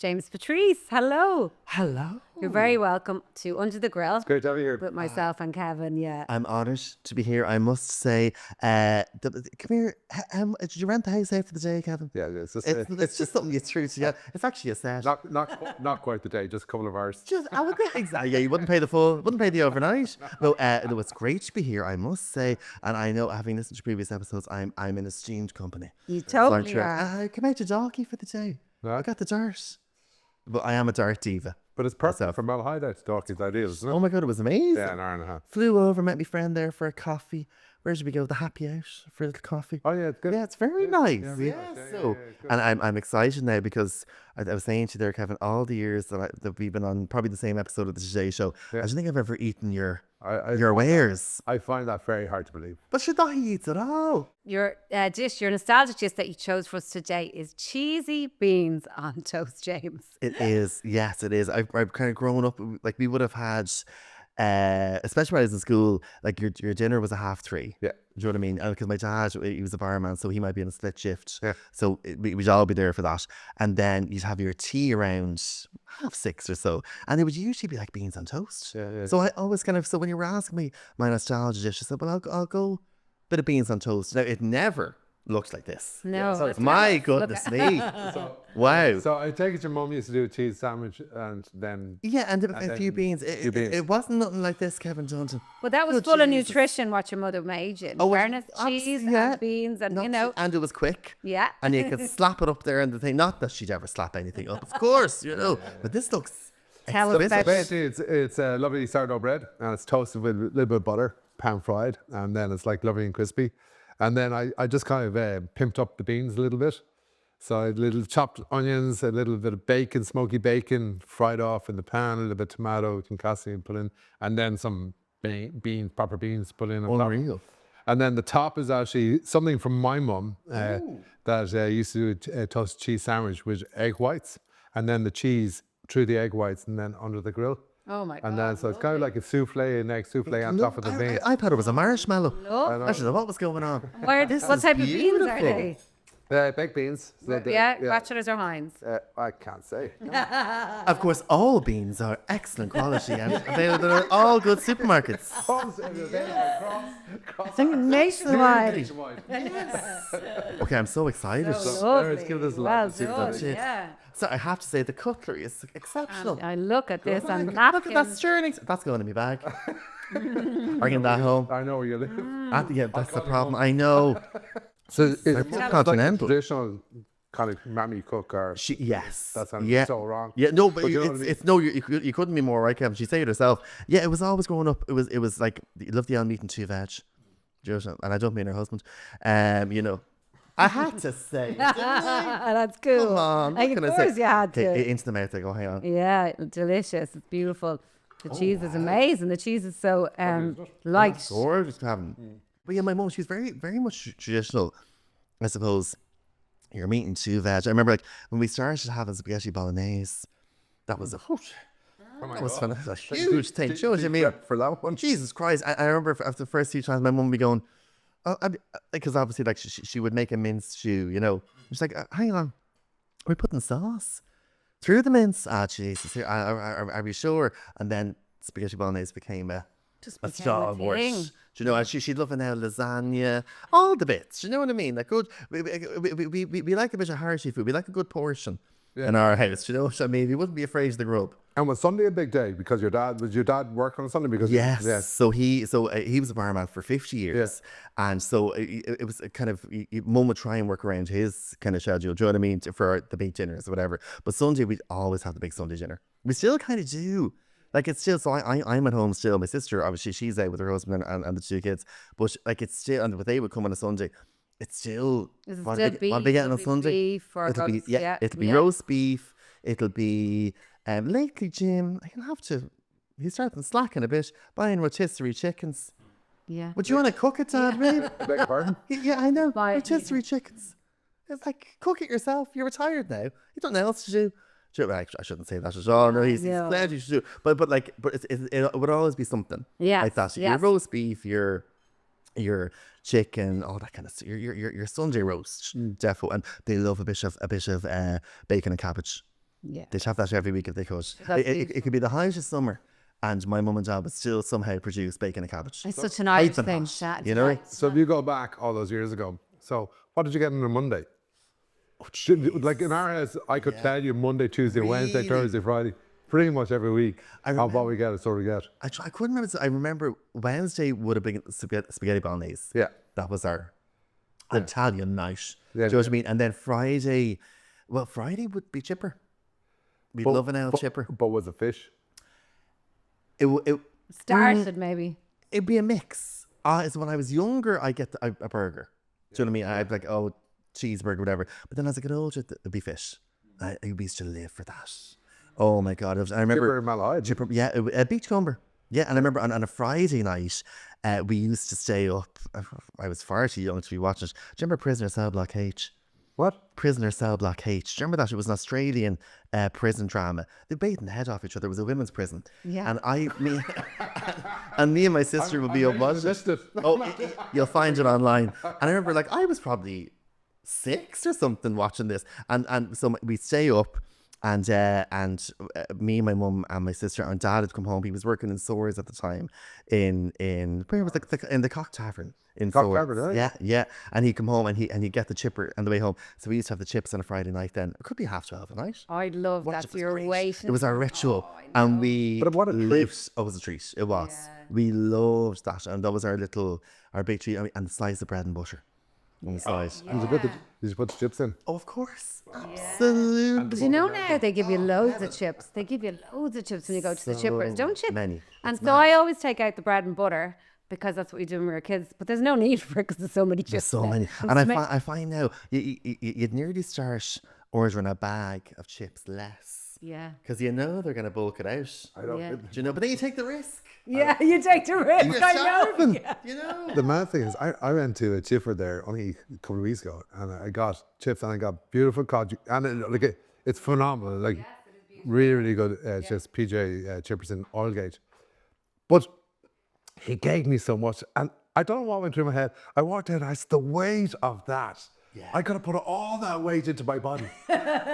James Patrice. Hello. Hello. You're very welcome to Under the Grill. It's great to have you here. With myself and Kevin, yeah. I'm honoured to be here. I must say, come here. Did you rent the house out for the day, Kevin? Yeah, it's It's just something you threw together. It's actually a set. not quite the day, just a couple of hours. Exactly. Yeah, you wouldn't pay the overnight. No, it's great to be here. I must say, and I know, having listened to previous episodes, I'm in esteemed company. You totally are. I come out to Dalkey for the day. Right. I got the dart, but I am a dart diva. But it's perfect for Mile High Day to Dalkey's ideas, isn't it? Oh my God, it was amazing. Yeah, an hour and a half. Flew over, met my friend there for a coffee. Where did we go? The Happy Out for a little coffee. Oh yeah, it's good. Yeah, it's very nice. Yeah, So, and I'm excited now because I was saying to you there, Kevin, all the years that we've been on probably the same episode of the Today Show, I don't think I've ever eaten your wares. I find that very hard to believe. But should not eat at all. Your dish, your nostalgic dish that you chose for us today is cheesy beans on toast, James. It is. Yes, it is. I've kind of grown up, like we would have had, especially when I was in school, like your dinner was a 3:30. Yeah. Do you know what I mean? Because my dad, he was a barman, so he might be in a split shift. Yeah. So we'd all be there for that. And then you'd have your tea around 6:30 or so. And it would usually be like beans on toast. Yeah. So I always so when you were asking me my nostalgia dish, I said, well, I'll go bit of beans on toast. Now, it never looked like this. No. So my goodness me. Wow. So I take it your mum used to do a cheese sandwich and then... Yeah, and a few beans. It wasn't nothing like this, Kevin Dundon. Well, that was Oh, full of Jesus. nutrition, what your mother made you. Oh, fairness, cheese and beans and, And it was quick. Yeah. And you could slap it up there and the thing. Not that she'd ever slap anything up, of course, But this looks... Tell us about Basically, it's a lovely sourdough bread and it's toasted with a little bit of butter, pan fried, and then it's like lovely and crispy. And then I just kind of pimped up the beans a little bit. So I had little chopped onions, a little bit of bacon, smoky bacon, fried off in the pan, a little bit of tomato, concassini put in, and then some proper beans put in. Unreal. And then the top is actually something from my mum that used to do a toasted cheese sandwich with egg whites, and then the cheese through the egg whites and then under the grill. Oh my God. And then so it's kind of like a souffle, an egg souffle on top of the beans. I thought it was a marshmallow. Love. I don't know what was going on. What type of beans are they? Baked beans. Bachelors or Heinz? I can't say. Of course, all beans are excellent quality and available at all good supermarkets. I think nationwide. Okay, I'm so excited. Lovely. give this a Well lot. done, Shit. yeah. So I have to say the cutlery is exceptional. I look at this and Look at that napkins. sterling. That's going in my bag. Bringing that home. I know where you live. Yeah, that's the problem. I know. So it's Continental. like a traditional kind of mammy cook or... Yes. That sounds so wrong. Yeah, no, but you know what I mean? it's no, you couldn't be more right, Kevin. She said it herself. Yeah, it was always growing up. It was like you love the old meat and 2 veg. Do you know, and I don't mean her husband. I had to say. That's cool. Come on, what Like, can of I say? course you had to. Okay, into the mouth. I go, hang on. Yeah, delicious. It's beautiful. The cheese is amazing. The cheese is so light. Gorgeous, Kevin. But yeah, my mum, she was very, very much traditional. I suppose your meat and 2 veg. I remember like when we started having spaghetti bolognese. That was a huge thing. Do you know what I mean? For that one. Jesus Christ. I remember after the first few times my mum would be going, because obviously like she would make a minced stew, She's like, hang on, are we putting sauce through the mince? Jesus, are we sure? And then spaghetti bolognese became a stalwart. thing. Do you know, and she'd love now lasagna, all the bits. Do you know what I mean? Like good, we like a bit of hearty food. We like a good portion in our house. Do you know what I mean? We wouldn't be afraid of the grub. And was Sunday a big day because your dad work on Sunday? Because yes. So he was a barman for 50 years, and so it was a kind of mum would try and work around his kind of schedule. Do you know what I mean? For the big dinners or whatever. But Sunday we'd always have the big Sunday dinner. We still kind of do. Like it's still, so I'm at home still. My sister, obviously, she's out with her husband and the 2 kids. But like it's still, and they would come on a Sunday. It's still, what are they getting on Sunday? Beef or it'll be roast beef. It'll be lately, Jim. I'm gonna have to. He's starting slacking a bit, buying rotisserie chickens. Yeah. Would you want to cook it, Dad? Maybe? beg your pardon? Yeah, I know. Rotisserie chickens. It's like cook it yourself. You're retired now. You've nothing else to do. I shouldn't say that at all. No, he's glad you should do it. But it would always be something like that. Your roast beef, your chicken, all that kind of stuff. Your Sunday roast, defo. And they love a bit of bacon and cabbage. Yeah. They'd have that every week if they could. That's It could be the height of summer, and my mum and dad would still somehow produce bacon and cabbage. It's such an Irish Piping thing. hot, That. you know? So if you go back all those years ago, so what did you get on a Monday? Like in our house, I could tell you Monday, Tuesday, Wednesday, Really? Thursday, Friday, pretty much every week. I Of what we get, it's what we get. I couldn't remember. I remember Wednesday would have been spaghetti bolognese. Yeah. That was our Italian night. Yeah. Do you know what I mean? And then Friday would be chipper. We'd love an ale chipper. But was it fish? It Started maybe. it'd be a mix. So when I was younger, I get a burger. Do you know what I mean? I'd be like, oh, cheeseburger, whatever. But then as I get older, it'd be fish. I used to live for that. Oh my God. I remember. Chipper in Malahide. Chipper, yeah, Beachcomber. Yeah, and I remember on a Friday night, we used to stay up. I was far too young to be watching it. Do you remember Prisoner Cell Block H? What? Prisoner Cell Block H. Do you remember that? It was an Australian prison drama. They beaten the head off each other. It was a women's prison. Yeah. And me and my sister would be up watching. Missed it. Oh, you'll find it online. And I remember, like, I was probably 6 or something watching this, and so we'd stay up. And me, my mum, and my sister and dad had come home. He was working in Swords at the time, in where was in the Cock Tavern in Cock Swords. Tavern, Yeah. And he'd come home and he'd get the chipper on the way home. So we used to have the chips on a Friday night. Then it could be 12:30 at night. I love Watch that. it was You're great. waiting. It was our ritual, and we But what a treat. lived. Oh, it was a treat. It was. Yeah. We loved that, and that was our big treat. And the slice of bread and butter on the side. Did you put the chips in? Oh, of course, absolutely. But you know now they give you loads of chips. They give you loads of chips when you go to the chippers, don't you? many. And so I always take out the bread and butter because that's what we do when we were kids. But there's no need for it because there's so many chips. There's so now. many, And and sma- I find now you'd nearly start ordering a bag of chips less Yeah. because you know they're going to bulk it out. I don't. Yeah. Do you know? But then you take the risk. Yeah, you take the risk. You're I know. starving, Yeah. you know. The mad thing is, I went to a chipper there only a couple of weeks ago, and I got chips and I got beautiful cod, and it's phenomenal, like really, really good. It's just PJ Chippers in Oilgate, but he gave me so much, and I don't know what went through my head. I walked out, and I said, the weight of that. Yeah. I gotta put all that weight into my body.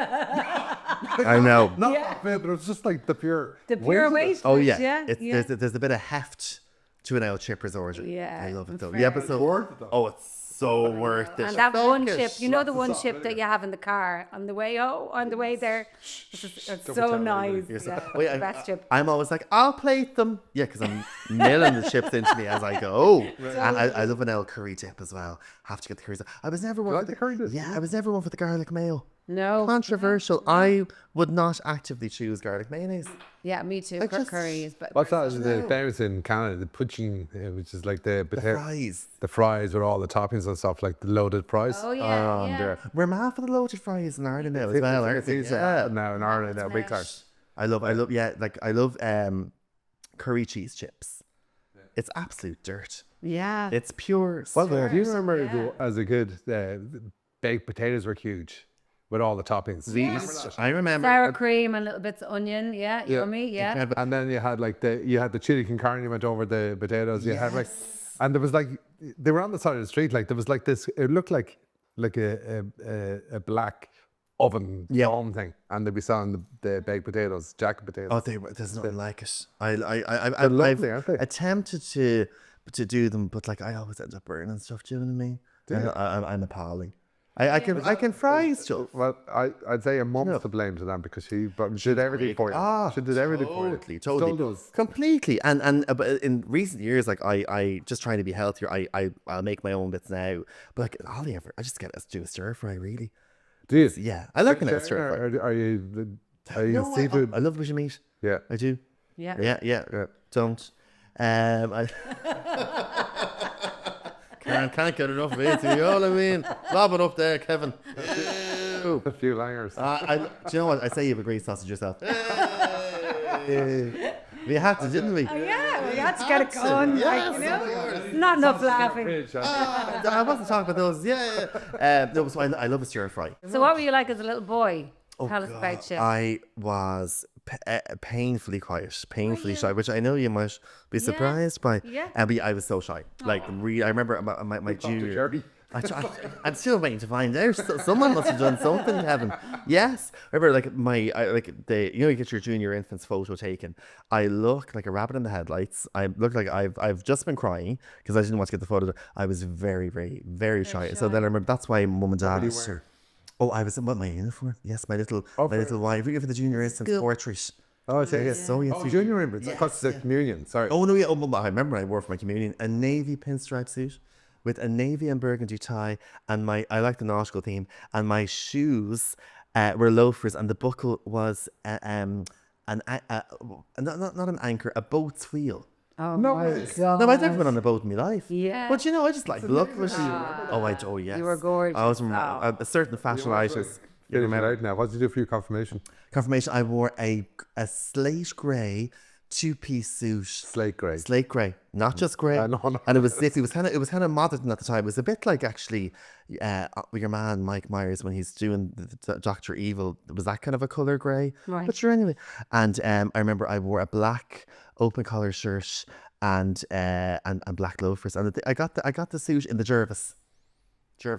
I know. Not but it was just like the pure The pure of it. weight. Oh yeah, Yeah. There's a bit of heft to an old chipper's order. Yeah, I love it though. fair. Yeah, but so Worth it, though. oh, it's so worth it. And that one Fuck it. chip, you know the one chip that you have in the car on the way there. It's so nice. Yeah, Wait, the best chip. I'm always like, I'll plate them. Yeah, because I'm milling the chips into me as I go. And I love an old curry dip as well. Have to get the curry dip. I was never one like for the curry dip? Yeah, I was never one for the garlic mayo. No. Controversial. I would not actively choose garlic mayonnaise. Yeah, me too. Like just- Curry is but What's that? The famous in Canada, the poutine, which is like the Fries. the fries with all the toppings and stuff, like the loaded fries. Oh yeah, yeah. There. We're mad for the loaded fries in Ireland now as well, aren't we? Yeah. Now in Ireland, now big time. I love curry cheese chips. It's absolute dirt. Yeah. It's pure. Well, do you remember yeah. as a kid, baked potatoes were huge with all the toppings. I remember. Sour cream and little bits of onion. Yeah, yummy. Yeah. And then you had like the chili con carne went over the potatoes. You had like, and there was like they were on the side of the street. Like there was like this. It looked like a black oven dome thing, and they'd be selling the baked potatoes, jacket potatoes. Oh, there's nothing like it. I've lovely, aren't they? attempted to do them, but like I always end up burning stuff. Do you know what I mean? I'm appalling. I can fry stuff. Well, I'd say your mum's to blame to them because she did everything for you. She did everything for you. Still Totally, does. completely. And but in recent years, like I just trying to be healthier. I'll make my own bits now. But like I just get us to do a stir fry really. Do you? Yeah, I like a stir fry. Are you No, seafood? I love bush meat. Yeah. I do. Yeah. Yeah. Don't. I can't get enough of it. You know what I mean? Lob it up there, Kevin. Ew. A few langers. Do you know what? I say you have a great sausage yourself. We had to, didn't we? Yeah, we had to get it going. Yes, Like, yes. not enough laughing. I wasn't talking about those. Yeah. No, so I love a stir fry. So what were you like as a little boy? Oh, Tell us about chips. I was painfully quiet, painfully shy, which I know you might be surprised by. Yeah. And I was so shy. Like, I remember my junior. I'm still waiting to find out. Someone must have done something, Kevin. Yes. I remember you get your junior infant's photo taken. I look like a rabbit in the headlights. I look like I've just been crying because I didn't want to get the photo. I was very, very, very shy. So then I remember that's why mum and dad. Oh, I was in my uniform. Yes, my little wife. We for the junior infant's portrait. Oh, it's Yes, so yes. Oh, junior infant. That's the communion. Sorry. Oh no, yeah. Oh, I remember I wore for my communion a navy pinstripe suit with a navy and burgundy tie, and I like the nautical theme, and my shoes were loafers, and the buckle was not an anchor, a boat's wheel. Oh No my way. God. No, I've never been on a boat in my life. Yeah. But I just like look at yes. You were gorgeous. I was Oh. a certain fashionitis. Getting it out now. What did you do for your confirmation? Confirmation. I wore a slate grey 2-piece suit. Slate grey. Slate grey, not just grey. No. And it was kind of modern at the time. It was a bit like actually, with your man Mike Myers when he's doing the Doctor Evil. It was that kind of a colour grey. Right. But sure, anyway. And I remember I wore a black open collar shirt and black loafers. And I got the suit in the Jervis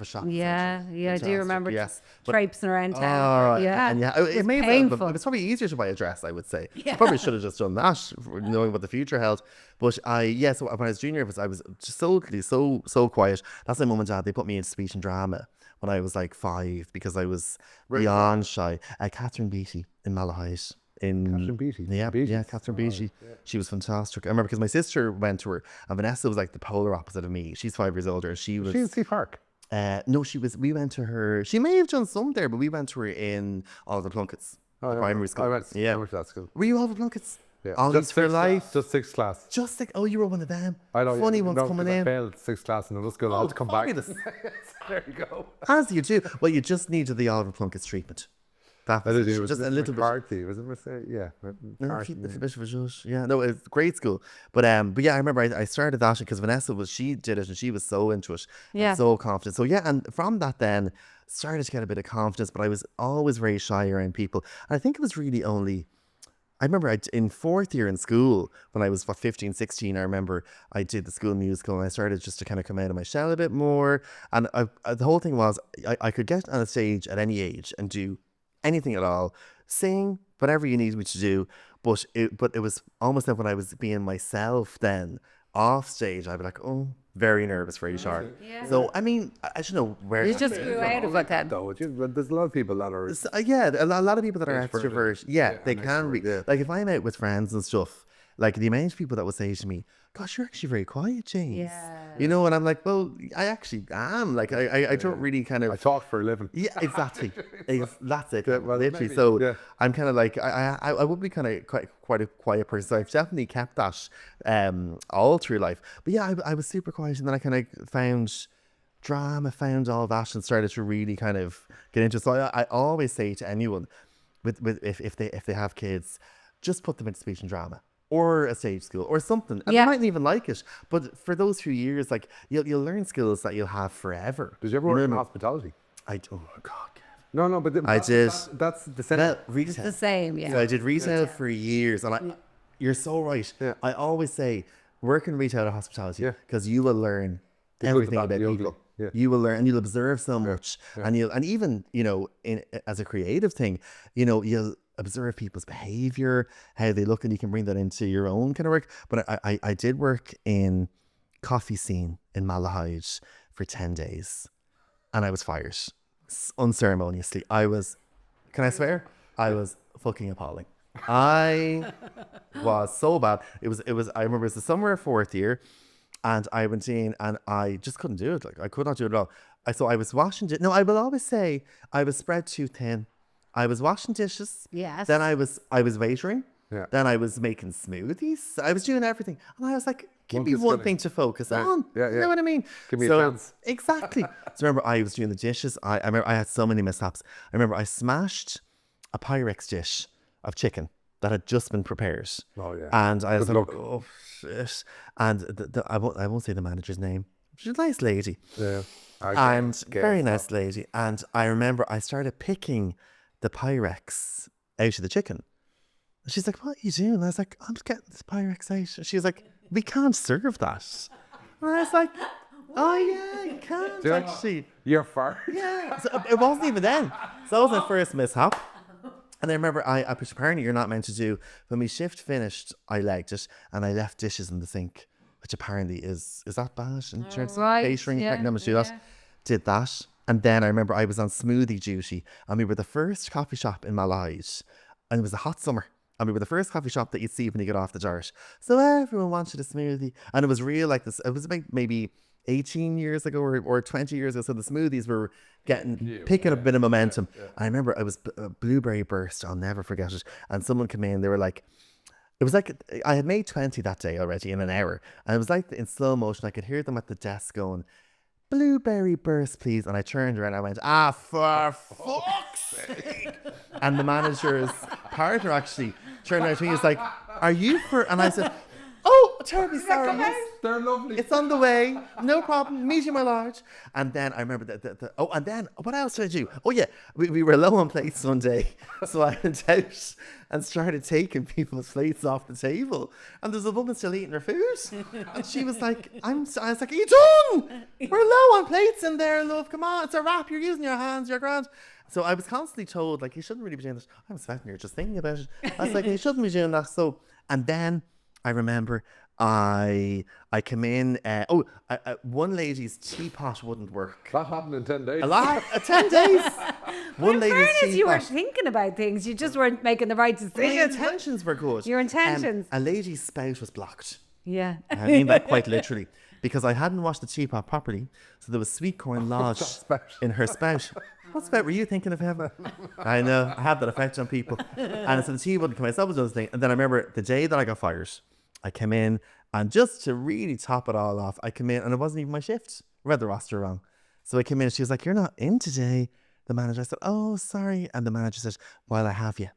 shop. Yeah, I do Fantastic, remember yes. traipsing around town. And it made painful. it was probably easier to buy a dress, I would say. Yeah. Probably should have just done that, knowing what the future held. But so when I was junior, I was just so quiet. That's my mum and dad. They put me in speech and drama when I was like 5 because I was beyond shy. Catherine Beattie in Malahide. Catherine Beattie? Yeah, Catherine Beattie. She was fantastic. I remember because my sister went to her, and Vanessa was like the polar opposite of me. She's 5 years older. She was. She in Sea Park. No, we went to her. She may have done some there, but we went to her in Oliver Plunkett's primary school. I went to that school. Were you Oliver Plunkett's? Yeah. Ollies for life. Just 6th class. Just like, oh, you were one of them. I know. Funny ones coming I in. failed 6th class in another school. I had to come back. Fabulous. There you go. As you do. Well, you just needed the Oliver Plunkett's treatment. That I was did. It was just a little bit. McCarthy. Was it Mercedes? Yeah. No, McCarthy, it's a bit of a zhuzh. Yeah, no, it's a great school. But yeah, I remember I started that because Vanessa she did it and she was so into it. Yeah. And so confident. So yeah, and from that then started to get a bit of confidence, but I was always very shy around people. And I think it was really only, I remember in 4th year in school, when I was 15, 16, I remember I did the school musical and I started just to kind of come out of my shell a bit more. And the whole thing was I could get on a stage at any age and do anything at all, sing, whatever you need me to do. But it was almost like when I was being myself then off stage, I'd be like, oh, very nervous, very shy. Yeah. So, I mean, I don't know where. You just grew out of it then. Though, there's a lot of people that are. Yeah, a lot of people that are extrovert. Yeah, they and can be. extrovert, yeah. Like if I'm out with friends and stuff, like the amount of people that would say to me, gosh, you're actually very quiet, James. Yeah. And I'm like, well, I actually am. Like I don't really kind of. I talk for a living. Yeah, exactly. That's it. Yeah, well, literally. maybe, So yeah. I'm kind of like I would be kind of quite a quiet person. So I've definitely kept that all through life. But yeah, I was super quiet, and then I kind of found drama, found all that, and started to really kind of get into it. So I always say to anyone, if they have kids, just put them into speech and drama. Or a stage school or something. And Yeah. they mightn't even like it. But for those few years, like you'll learn skills that you'll have forever. Did you ever work in hospitality? Oh God, Kevin. No, but I did. That's the Uh, same. Well, It's retail. the same, yeah. So I did retail for years, and you're so right. Yeah. I always say, work in retail or hospitality, Yeah. because you will learn good, the everything bad, about the ugly. people. Yeah. You will learn, and you'll observe so much, and even as a creative thing, you'll observe people's behavior, how they look, and you can bring that into your own kind of work. But I did work in coffee scene in Malahide for 10 days, and I was fired unceremoniously. Can I swear? I was fucking appalling. I was so bad. It was. I remember it was the summer of 4th year, and I went in and I just couldn't do it. Like I could not do it at all. So I was washing. No, I will always say I was spread too thin. I was washing dishes. Yes. Then I was waitering. Yeah. Then I was making smoothies. I was doing everything, and I was like, "Give me one Multi-skilling. thing to focus on." Yeah, You yeah. know what I mean? Give me a chance. Exactly. So remember, I was doing the dishes. I remember I had so many mishaps. I remember I smashed a Pyrex dish of chicken that had just been prepared. Oh, yeah. And I was Good like, luck. oh shit. And I won't say the manager's name. She's a nice lady. Yeah. And very nice lady. And I remember I started picking the Pyrex out of the chicken. And she's like, what are you doing? And I was like, I'm just getting this Pyrex out. And she was like, we can't serve that. And I was like, Oh yeah, you can't Do you? actually. You're far. Yeah, so it wasn't even then. So that was my first mishap. And I remember, which apparently you're not meant to do. When my shift finished, I legged it and I left dishes in the sink, which apparently is that bad in terms of Right, catering? yeah, I never do that. yeah. Did that, and then I remember I was on smoothie duty, and we were the first coffee shop in Malahide, and it was a hot summer. And we were the first coffee shop that you'd see when you get off the dart. So everyone wanted a smoothie. And it was real like this. It was about maybe 18 years ago or 20 years ago. So the smoothies were picking up a bit of momentum. I remember I was blueberry burst. I'll never forget it. And someone came in. They were like, it was like I had made 20 that day already in an hour. And it was like in slow motion. I could hear them at the desk going, blueberry burst, please. And I turned around and I went, for fuck's sake. And the manager's partner actually turned around to me and was like, are you for... And I said, oh, terribly sorry. Yes, They're lovely. it's on the way. No problem. Medium or large. And then I remember and then what else did I do? Oh yeah, we were low on plates one day. So I went out and started taking people's plates off the table. And there's a woman still eating her food. And she was like, I was like, are you done? We're low on plates in there, love. Come on, it's a wrap. You're using your hands, you're grand. So I was constantly told, like, you shouldn't really be doing this. I'm sweating here just thinking about it. I was like, you shouldn't be doing that. So, and then I remember I came in. One lady's teapot wouldn't work. That happened in 10 days. 10 days. One In lady's fairness, you were teapot. thinking about things. You just weren't making the right My decisions. intentions were good. Your intentions. A lady's spout was blocked. Yeah. I mean that quite literally. Because I hadn't washed the teapot properly, so there was sweet corn lodged spout. in her spout. What spout were you thinking of having? I know, I have that effect on people. And so the tea wouldn't come out, so that was another thing. And then I remember the day that I got fired, I came in, and just to really top it all off, I came in, and it wasn't even my shift. I read the roster wrong. So I came in, and she was like, you're not in today. The manager, I said, oh, sorry. And the manager said, while I have you,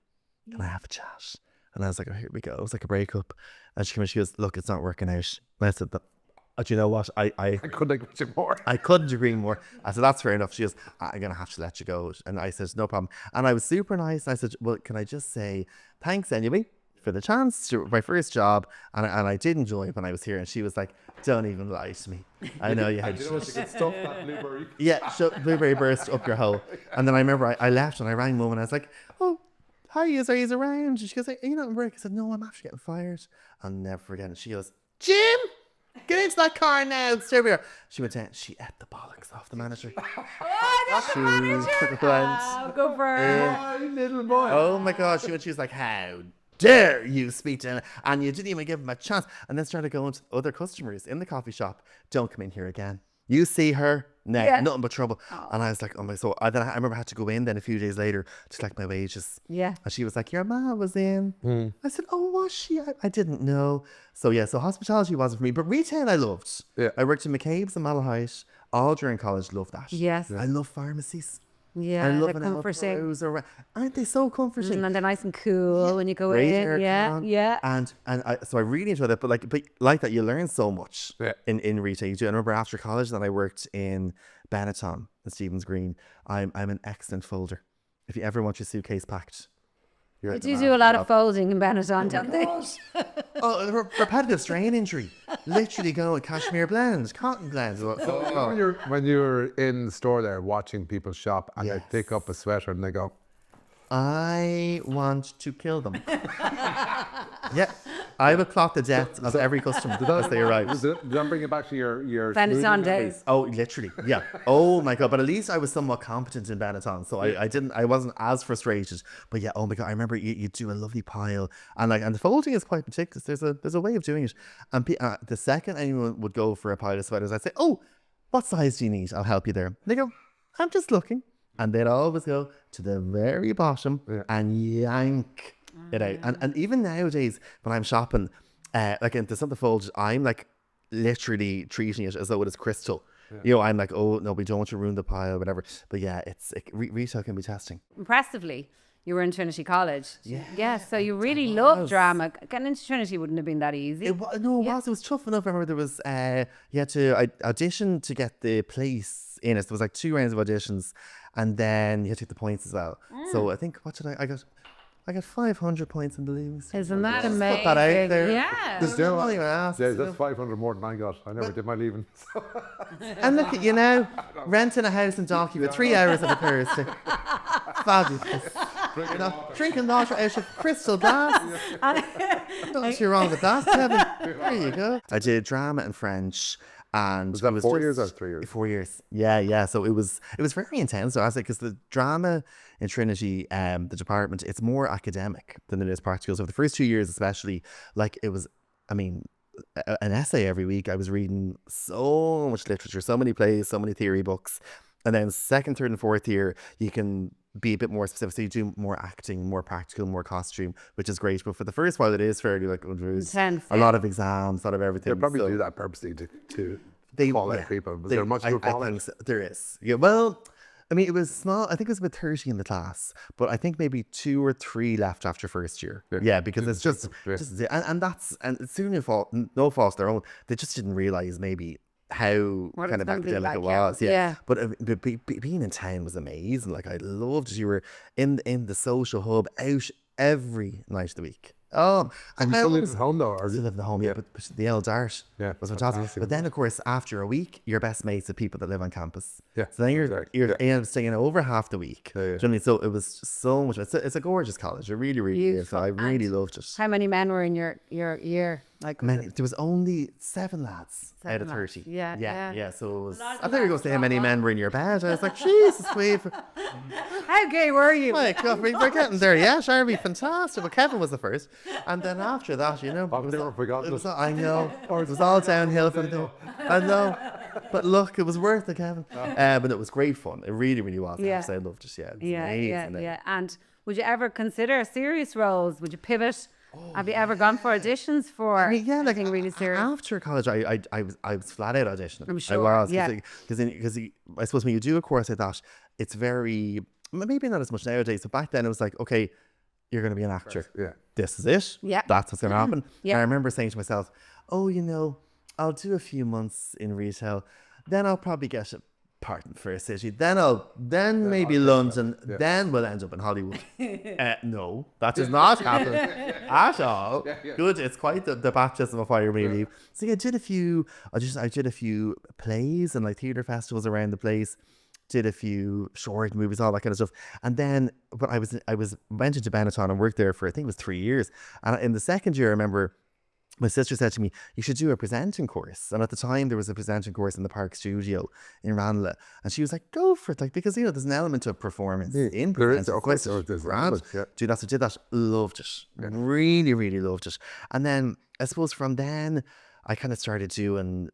can I have a chat? And I was like, oh, here we go. It was like a breakup. And she came in, she goes, look, it's not working out. And I said, do you know what? I couldn't agree with you more. I couldn't agree more. I said, that's fair enough. She goes, I'm going to have to let you go. And I said, no problem. And I was super nice. I said, well, can I just say thanks anyway for the chance to my first job. And I did enjoy it when I was here. And she was like, don't even lie to me. I know you had... You know what, you could stuff that blueberry. Yeah, blueberry burst up your hole. And then I remember I left and I rang Mum and I was like, oh, hi, are you around? And she goes, are you not in work? I said, no, I'm after getting fired. I'll never forget it. She goes, Jim, get into that car now. Stay over here. She went down. She ate the bollocks off the manager. Oh, She went, oh, go for her. My little boy. oh my God. She was like, how dare you speak to him? And you didn't even give him a chance. And then started going to other customers in the coffee shop. Don't come in here again. You see her, nothing but trouble. And I was like, oh my, so I remember I had to go in then a few days later to collect my wages. Yeah. And she was like, your ma was in. I said, oh, was she? I didn't know. So yeah, so hospitality wasn't for me, but retail I loved. Yeah. I worked in McCabe's and Malahide all during college, loved that. Yes. I love pharmacies. Yeah, I love they're an comforting. Aren't they so comforting? And they're nice and cool when you go Great in. aircon. Yeah. And so I really enjoyed that. But like that, you learn so much Yeah. in retail. You do. I remember after college that I worked in Benetton in Stephen's Green. I'm an excellent folder. If you ever want your suitcase packed, you're They at the do man. a lot of folding in Benetton, don't they? Oh, repetitive strain injury. Literally going cashmere blends, cotton blends. When you're in the store there watching people shop and Yes. they pick up a sweater and they go, I want to kill them. Yeah, I would plot the death of every customer as they arrive. Does that bring it back to your Benetton smoothie days. Oh, literally, yeah. Oh my God! But at least I was somewhat competent in Benetton, so I wasn't as frustrated. But yeah, oh my God! I remember you do a lovely pile, and the folding is quite meticulous. There's a way of doing it, and the second anyone would go for a pile of sweaters, I'd say, oh, what size do you need? I'll help you there. They go, I'm just looking, and they'd always go to the very bottom and yank it out. And even nowadays when I'm shopping, like in the something folded, I'm like literally treating it as though it is crystal. You know, I'm like, oh no, we don't want to ruin the pile, whatever. But yeah, retail can be testing. Impressively, you were in Trinity College. Yes, Yes, so you really love was. drama. Getting into Trinity wouldn't have been that easy. It was tough enough. I remember there was you had to audition to get the place in it. There was like 2 rounds of auditions, and then you had to get the points as well. So I think I I got 500 points in the lose. Isn't that Just amazing? put that out there. Yeah. Just do Not it. even asked, Yeah, you that's know. 500 more than I got. I never did my leaving. And look at you now, renting a house in Donkey for 3 hours on a Thursday. Fabulous. You know, drinking water out of crystal glass. Nothing too wrong with that, Kevin. There you go. I did drama and French. And Was that it 4 just- years or 3 years? 4 years. Yeah. So it was very intense. So I was like, because the drama in Trinity, the department, it's more academic than it is practical. So the first 2 years, especially, like it was, I mean, an essay every week. I was reading so much literature, so many plays, so many theory books. And then second, third, and fourth year, you can be a bit more specific. So you do more acting, more practical, more costume, which is great. But for the first while, it is fairly like Intense, a lot of exams, a lot of everything. They probably So do that purposely to they call out yeah, people. Was they- there much I call think out? so. There is. Yeah. Well, I mean, it was small. I think it was about 30 in the class, but I think maybe 2 or 3 left after first year. Yeah, because it's just, and soon no fault of their own. They just didn't realize maybe how What kind it's of gonna be academic like, it yeah. was. Yeah. But being in town was amazing. Like I loved it. You were in the social hub out every night of the week. Oh, And you still live at home though, or still live at home, yeah. But the old Dart Yeah, was fantastic. fantastic. But then, of course, after a week, you're best mates with people that live on campus. Yeah, So then exactly. you're end up staying over half the week. Yeah, yeah. Do you know what I mean? So it was just so much. It's a gorgeous college. It really, really is. So Beautiful. I really And loved it. How many men were in your year? Like, There was only 7 lads out 7 of lads. 30. Yeah, yeah. yeah. So it was. lot of I thought you were going lads to say how drop many off. men were in your bed. I was like, Jesus, Queeve. how gay were you? My God, we're getting there. Yeah, Sharby, fantastic. But Kevin was the first, and then after that, you know, I've never forgotten it was. it. I know. It was all downhill from there. I know. But look, it was worth it, Kevin. But it was great fun. It really, really was. I have to say, I loved it. Yeah, it was amazing. Yeah. And would you ever consider serious roles? Would you pivot? Have you ever gone for auditions for I mean, yeah, like anything really serious? after college, I was flat out auditioning. I'm sure, I was, yeah. because I suppose when you do a course like that, it's very maybe not as much nowadays. But back then, it was like, okay, you're going to be an actor. Yeah. This is it. Yeah. That's what's going to happen. Yeah. And I remember saying to myself, oh, you know, I'll do a few months in retail, then I'll probably get a part in Fair City, then maybe London, then we'll end up in Hollywood. No, that does not happen at all. Good, it's quite the baptism of fire, really. So yeah, I did a few plays and like theatre festivals around the place. Did a few short movies, all that kind of stuff, and then but I went into Benetton and worked there for I think it was 3 years. And in the second year, I remember my sister said to me, you should do a presenting course. And at the time, there was a presenting course in the Park Studio in Ranelagh. And she was like, go for it. Like, because, you know, there's an element of performance in There is, presenting. of course, Quite there's an grand. element, yeah. Do that. So did that. Loved it. Really, really loved it. And then, I suppose from then, I kind of started doing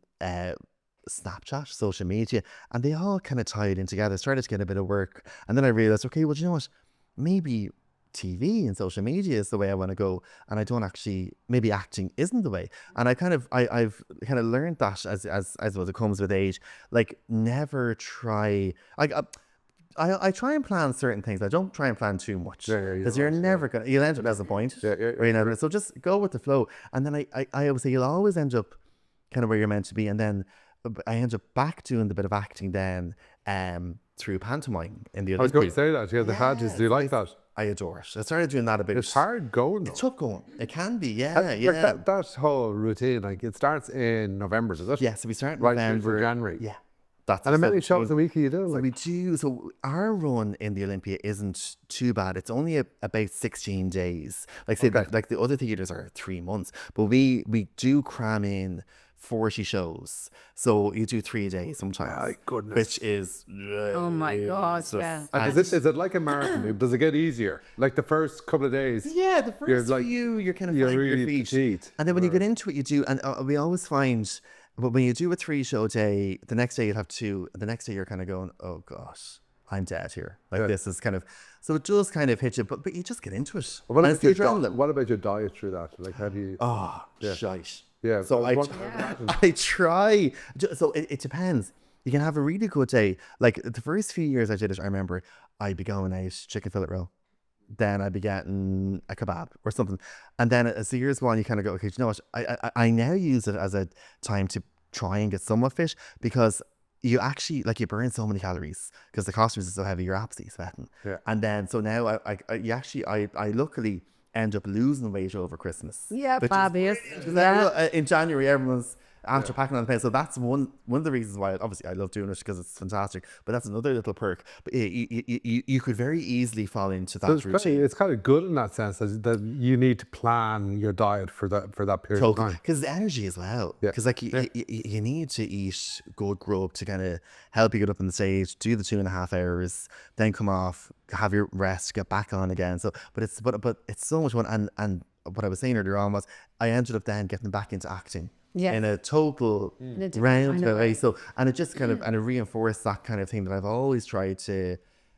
Snapchat, social media, and they all kind of tied in together. Started to get a bit of work. And then I realized, okay, well, do you know what? Maybe TV and social media is the way I want to go, and I don't actually, maybe acting isn't the way. And I've kind of learned that as well, it comes with age. Like, never try. I try and plan certain things. I don't try and plan too much, because you're never gonna. You'll end up as a point. You know, so just go with the flow. And then I always say you'll always end up kind of where you're meant to be. And then I end up back doing the bit of acting then through pantomime in the I was going to Olympics. say that. Yeah, the Hadges. Do you like that? I adore it. I started doing that a bit. It's hard going though. It's tough going. It can be, yeah, Like yeah. that whole routine, like it starts in November, does it? Yeah, so we start in Right through November. to January. Yeah. That's And how many so- shows a week are you doing? So Like, we do. So our run in the Olympia isn't too bad. It's only about 16 days. Like say that, like the other theatres are 3 months, but we do cram in 40 shows. So you do 3 days sometimes. My goodness. Which is Oh my God, yeah. and is it like a marathon? Does it get easier? Like the first couple of days? Yeah, the You're first like- few, you're kind of you're finding your really feet. petite. And then when you get into it, you do, and we always find, but when you do a 3-show day, the next day you'll have 2, the next day you're kind of going, oh gosh, I'm dead here. Like this is kind of, so it does kind of hit you, but you just get into it. What And about, it's the your adrenaline. what about your diet through that? Like how do you... Oh, shite. Yeah, So I I, was I try. So it depends. You can have a really good day. Like the first few years I did it, I remember I'd be going out chicken fillet roll. Then I'd be getting a kebab or something. And then as the years go on, you kind of go, okay, do you know what? I now use it as a time to try and get somewhat fit, because you actually like you burn so many calories because the costumes are so heavy. You're absolutely sweating. Yeah. And then so now I luckily end up losing weight over Christmas. Yeah, which is fabulous. brilliant, 'cause Yeah. in January everyone's after packing on the pounds. So that's one of the reasons why obviously I love doing it because it's fantastic. But that's another little perk. But you could very easily fall into that routine. It's kind of good in that sense that you need to plan your diet for that period of time. Because the energy as well. Yeah. Because like you need to eat good grub to kind of help you get up on the stage, do the 2.5 hours, then come off, have your rest, get back on again. So, but it's so much fun. And what I was saying earlier on was I ended up then getting back into acting. Yes. In a total I roundabout know. way. So, and it just kind of, and it reinforced that kind of thing that I've always tried to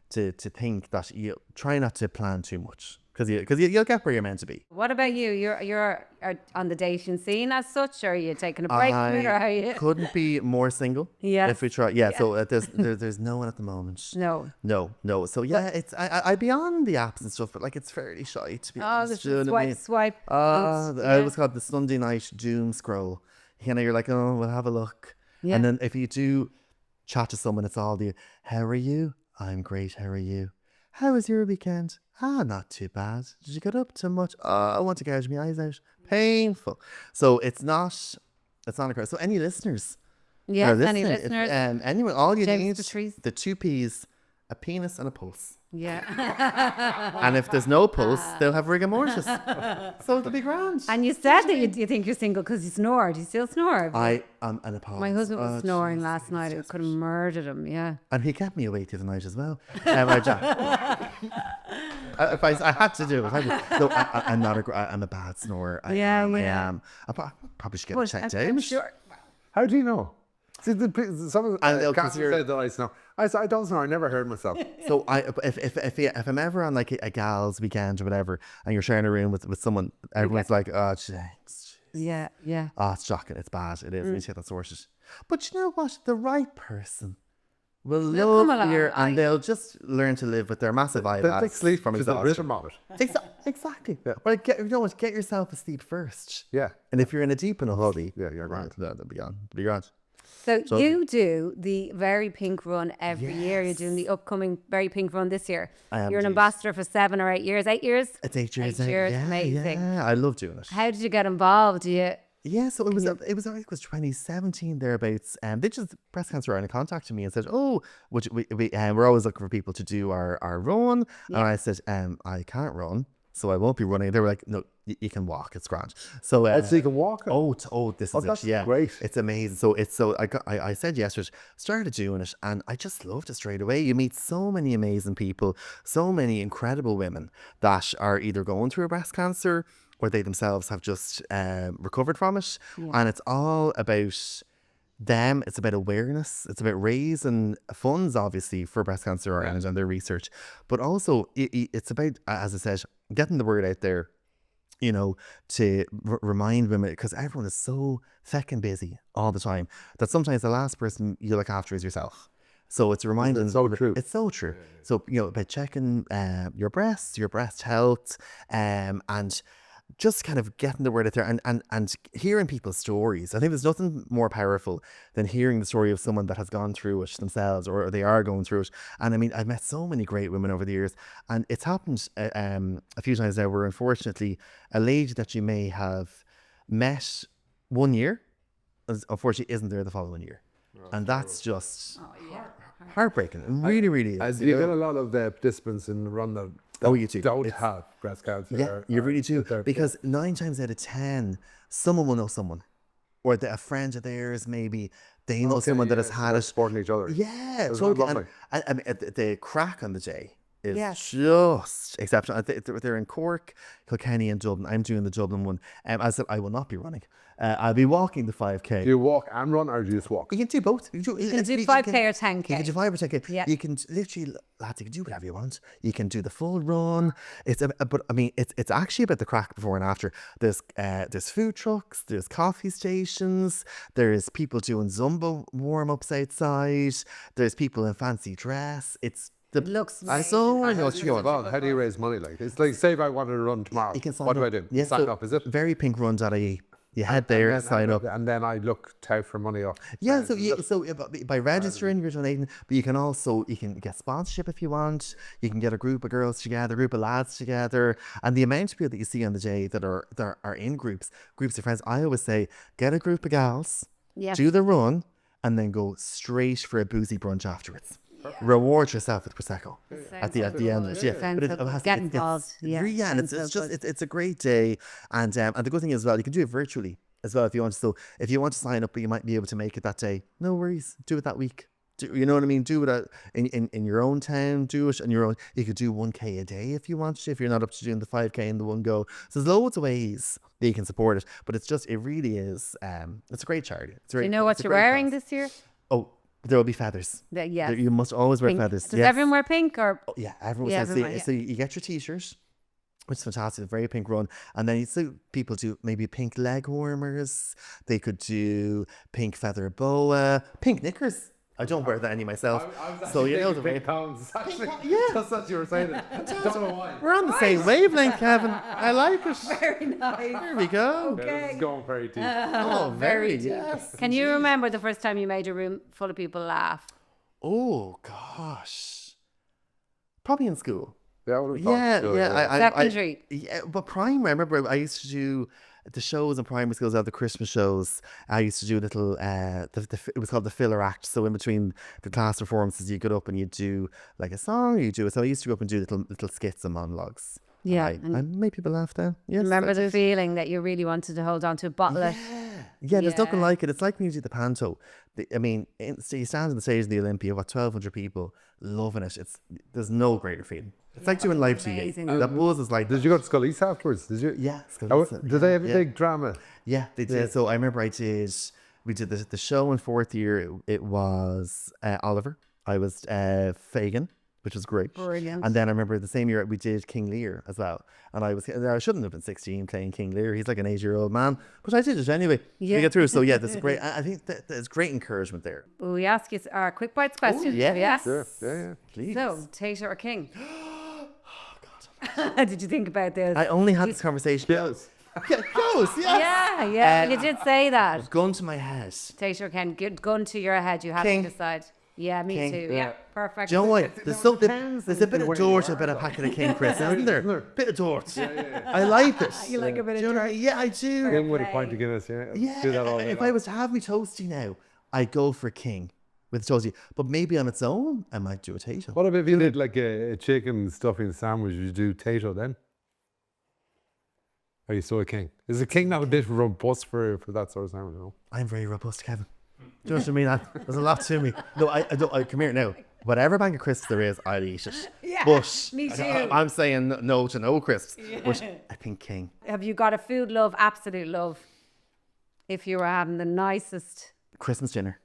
think that you try not to plan too much because you'll get where you're meant to be. What about you? You're on the dating scene as such, or are you taking a break from it, or are you? Couldn't be more single. Yes. If we try, yeah. So there's no one at the moment. No. No. So yeah, it's I'd be on the apps and stuff, but like it's fairly shy to be Oh, honest. the Do you know what I mean? swipe. It was called the Sunday night doom scroll. You know, you're like, oh, we'll have a look. Yeah. And then if you do chat to someone, it's all the, how are you? I'm great. How are you? How was your weekend? Not too bad. Did you get up too much? I want to gouge my eyes out. Painful. So it's not a crowd. So any listeners? Yes, are any listening, listeners? Anyone, all you James need, Patrice. the 2 P's, a penis and a pulse. Yeah. And if there's no pulse, they'll have rigor mortis. So it'll be grand. And you said that you think you're single because you snore. Do you still snore? I am an apologist. My husband was snoring last night. It could have murdered him. Yeah. And he kept me awake the other night as well. I had to do it. No, I'm not I'm a bad snorer. I am. I probably should get it checked out. I'm sure. How do you know? See, some of And they'll the cats consider- said that I snore. I don't snore. I never heard myself. So if I'm ever on like a gal's weekend or whatever, and you're sharing a room with someone, everyone's like, oh, thanks. Yeah. Oh, it's shocking. It's bad. It is. We need to get that sorted. But you know what? The right person will They'll come love along. you, and they'll just learn to live with their massive They eyelash sleep from to the exhaustion. rhythm of it. Exactly. Well, get yourself asleep first. Yeah. And if you're in a deep enough hobby, Yeah, you're grand. That'll be on. Be grand. So you do the Very Pink run every year. You're doing the upcoming Very Pink run this year. I am You're an indeed. ambassador for 7 or 8 years. 8 years? It's 8 years. 8 years, Yeah, amazing. Yeah, I love doing it. How did you get involved? Yeah, so it was 2017 thereabouts, and they just Breast Cancer Ireland contacted me and said, "Oh, which we're always looking for people to do our run," and I said, "I can't run, so I won't be running." They were like, "No, you can walk. It's grand." So So you can walk. this is that's it. Yeah, great. It's amazing. So I said yes to it, started doing it, and I just loved it straight away. You meet so many amazing people, so many incredible women that are either going through a breast cancer or they themselves have just recovered from it, and it's all about them. It's about awareness. It's about raising funds, obviously, for Breast Cancer Ireland and their research, but also it's about, as I said, getting the word out there. You know, to remind women, because everyone is so feckin' busy all the time that sometimes the last person you look after is yourself. So it's a reminder. It's so true. It's so true. So, you know, about checking your breasts, your breast health, and just kind of getting the word out there and hearing people's stories. I think there's nothing more powerful than hearing the story of someone that has gone through it themselves or they are going through it. And I mean, I've met so many great women over the years, and it's happened a few times now where unfortunately a lady that you may have met one year, unfortunately isn't there the following year. And that's just heartbreaking. It really, really is. As you get a lot of the participants in the run that you do. don't have breast cancer. Yeah, you really do. they're- Because 9 times out of 10, someone will know someone. Or a friend of theirs, maybe, they know someone that has had it. supporting each other. Yeah, It's totally. lovely. And I mean, the crack on the day is Yes. just exceptional. They're in Cork, Kilkenny, and Dublin. I'm doing the Dublin one. As I said, I will not be running. I'll be walking the 5K. Do you walk and run, or do you just walk? You can do both. You can do 5K or 10K. You can do 5 or 10K. Yeah. You can literally, lads, you can do whatever you want. You can do the full run. But I mean, it's actually about the crack before and after. There's food trucks. There's coffee stations. There's people doing Zumba warm-ups outside. There's people in fancy dress. It looks I so I know what you're going. Well, how do you raise money? Like, it's like, say if I wanted to run tomorrow, You can sign what up. do I do? Yeah, Sign so up, is it? verypinkrun.ie. You head there, sign up. And then I look out for money off. Yeah, so by registering, you're donating, but you can get sponsorship if you want. You can get a group of girls together, a group of lads together, and the amount of people that you see on the day that are in groups of friends. I always say, get a group of gals, do the run, and then go straight for a boozy brunch afterwards. Reward yourself with prosecco at the end of it. Yeah, but it has Get involved. yeah, and it's a great day, and the good thing is as well, you can do it virtually as well if you want. So if you want to sign up, but you might be able to make it that day, no worries. Do it that week. You know what I mean? Do it in your own town. Do it in your own. You could do 1K a day if you want to. If you're not up to doing the 5K in the one go, so there's loads of ways that you can support it. But it really is. It's a great charity. Do you know what you're wearing this year? Oh, there will be feathers. Yeah. You must always wear feathers. Does everyone wear pink or? Oh, yeah, everyone. Yeah, So everyone, so you get your t-shirt, which is fantastic, a very pink run, and then you see people do maybe pink leg warmers. They could do pink feather boa, pink knickers. I don't wear that any myself. So you know the way. Just as you were saying it. Don't know why. We're on the same wavelength, Kevin. I like it. Very nice. There we go. This is going very deep. Oh, very yes. Can you remember the first time you made a room full of people laugh? Oh gosh, probably in school. Yeah, Secondary. Yeah, but primary. I remember I used to do the shows in primary schools, the Christmas shows. I used to do a little, it was called the filler act. So in between the class performances, you get up and you do like a song, so I used to go up and do little skits and monologues. Yeah. I made people laugh then. Yes, Remember I the did. feeling that you really wanted to hold on to a bottle of. Yeah, there's nothing Yeah. like it. It's like when you do the panto. So you stand on the stage of the Olympia, 1,200 people loving it. There's no greater feeling. It's like doing live TV. amazing. That buzz is like. Did you go to Skull East afterwards? Did you? Yeah. Did they have a big drama? Yeah, they did. Yeah. So I remember we did the show in fourth year. It was Oliver. I was Fagin, which was great. Brilliant. And then I remember the same year we did King Lear as well. And I shouldn't have been 16 playing King Lear. He's like an 8-year-old man, but I did it anyway to get through. So yeah, there's a great. I think there's great encouragement there. Will we ask you our quick bites question? yeah. Yes. Sure. Yeah. Please. So, Tater or King? Did you think about this? I only had this conversation. Yes. Yeah, close. Yes. Yeah. You did say that. Gun to my head. Tater or King? Gun to your head. You have King. to decide. Yeah, me King. too. Yeah. Perfect. Do you know what? There's a bit of George, a bit of packet of King Chris, isn't there? Bit of George. I like it. You like a bit of Do you know what I- Yeah, I do. King with a pint of Guinness, yeah. Yeah, Do that all day if long. I was to have me toasty now, I'd go for King with toasty. But maybe on its own, I might do a tato. What about if you did like a chicken stuffing sandwich? Would you do tato then? Are you still a King? Is a King not a bit robust for that sort of sandwich? No? I'm very robust, Kevin. Do you know what I mean? There's a lot to me. No, I don't. Come here now. Whatever bank of crisps there is, I'll eat it. Yeah, But me too. I'm saying no to no crisps. But I think King. Have you got a food love, absolute love? If you were having the nicest. Christmas dinner.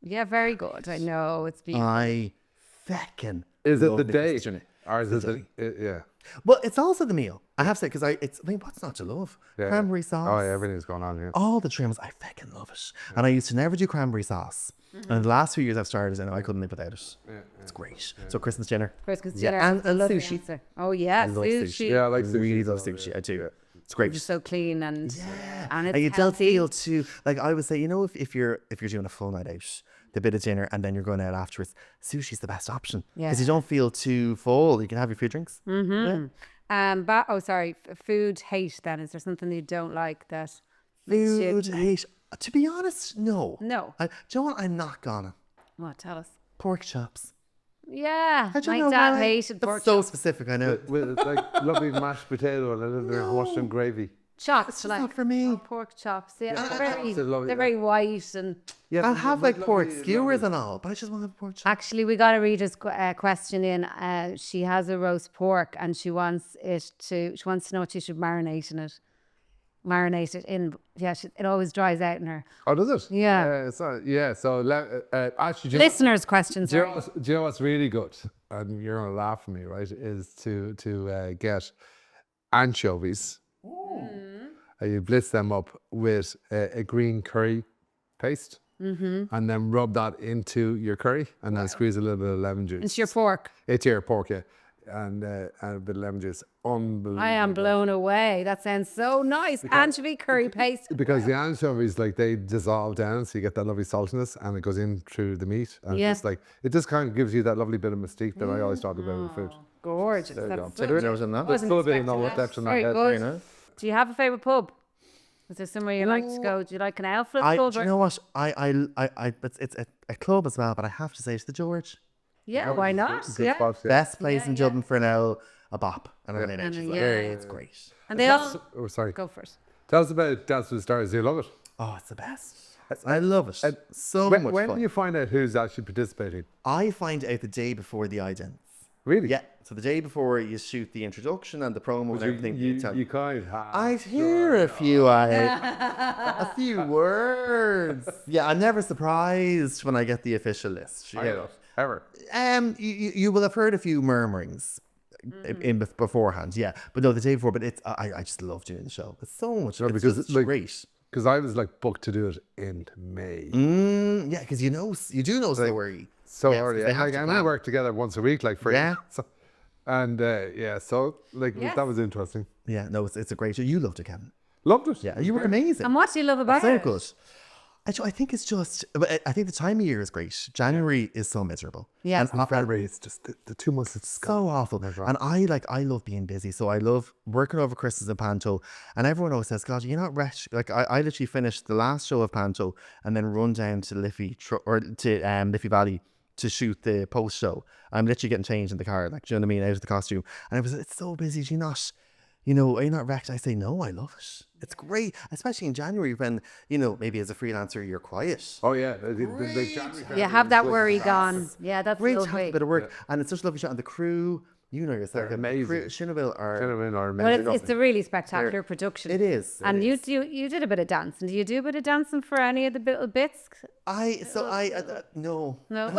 Yeah, very good. I know. It's beautiful. I feckin' Is it love the the day? Christmas dinner. Or is it yeah. Well, it's also the meal. I have to say, what's not to love? Yeah. Cranberry sauce. Oh, yeah, everything's going on, yeah. All the trims, I fucking love it. And I used to never do cranberry sauce. And in the last few years I've started, and I couldn't live without it. It's great. So Christmas dinner. Christmas Yeah, dinner. and I love That's the sushi. answer. Oh, yeah. I love sushi. Yeah, I like sushi. really love as well, sushi. I do. It's great. Just so clean and it's And you don't healthy. feel too like I would say, if you're doing a full night out, the bit of dinner and then you're going out afterwards, sushi's the best option. Yeah. Because you don't feel too full. You can have your few drinks. Food hate then. Is there something you don't like that? Food hate. To be honest, no. No. Do you know what? I'm not gonna. What? Tell us. Pork chops. Yeah. I don't My know dad why. hated That's pork so chops. specific, I know. With like lovely mashed potato and a little bit of mushroom gravy. Chops. It's just not for me. Pork chops. Yeah. Yeah, They're pork very, chops are lovely, they're yeah. very white and... Yeah, I'll have like pork lovely- skewers lovely. and all, but I just want to have pork chops. Actually, we got a reader's question in. She has a roast pork and she wants to know what she should marinate in it. Marinate it in. Yeah, it always dries out in her. Oh, does it? Yeah. So actually, do you know- Listeners' questions. Do you know what's really good? And you're going to laugh at me, right? Is to get anchovies. You blitz them up with a green curry paste. And then rub that into your curry and then squeeze a little bit of lemon juice. It's your pork. It's your pork, yeah. and a bit of lemon juice. Unbelievable. I am blown away. That sounds so nice. Anchovy curry paste. Because the anchovies, like, they dissolve down, so you get that lovely saltiness, and it goes in through the meat. And Yeah. it's like, it just kind of gives you that lovely bit of mystique that I always talk about with food. Gorgeous. There you go. That's So so There was another. There's still a bit of expecting knowledge that. left in that Very head. good. You know? Do you have a favourite pub? Is there somewhere you like to go? Do you like an Alfred pub? Do you know what? It's a club as well, but I have to say it's the George. Yeah, why not? Good Yeah. spots, yeah. Best place in Dublin for an L, a bop, and an And H. yeah. It's great. And they all Oh, sorry. go first. Tell us about Dance with the Stars. Do you love it? Oh, it's the best. I love it. So When much do fun. you find out who's actually participating? I find out the day before the idents. Really? Yeah. So the day before you shoot the introduction and the promo and everything. You kind of have. I'd hear a few words. Yeah, I'm never surprised when I get the official list. I don't. Ever. You will have heard a few murmurings in beforehand, yeah. But no, the day before. But it's I just love doing the show. It's so much. No, It's because just it's like- great. Because I was like booked to do it in May. Yeah, because you do know story. So Yes, already. they have Like, to and I plan. work together once a week, like free. Yeah. So, and so like Yes. that was interesting. Yeah, no, it's a great show. You loved it, Kevin. Loved it. Yeah, you were amazing. And what do you love about So it? good. I think it's just. I think the time of year is great. January is so miserable. Yeah. and February, it's just the 2 months. It's so awful. And I love being busy. So I love working over Christmas in Panto. And everyone always says, God, you're not rich. Like I literally finished the last show of Panto and then run down to Liffey Valley to shoot the post show. I'm literally getting changed in the car, like, do you know what I mean, out of the costume. And it's so busy. Do you not, are you not wrecked? I say, no, I love it. It's great, especially in January when, maybe as a freelancer, you're quiet. Oh yeah. The January, You have that worry gone. Yeah, that's Great to have a lovely. bit of work. And it's such a lovely shot. And the crew, yourself. They're amazing. Shinaville are... Gentlemen are Well, amazing. it's a really spectacular production. It is. it And is. you did a bit of dancing. Do you do a bit of dancing for any of the little bits? No. No.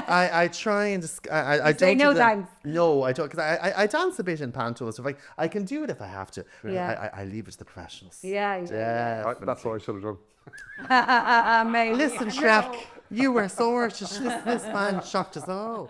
I try and just I say don't no do thanks. No, I don't, because I dance a bit in panto and stuff. Like, I can do it if I have to. Yeah. I leave it to the professionals. Yeah. Yeah. That's what I should have done. Amazing. Listen, Shrek, you were so this man shocked us all.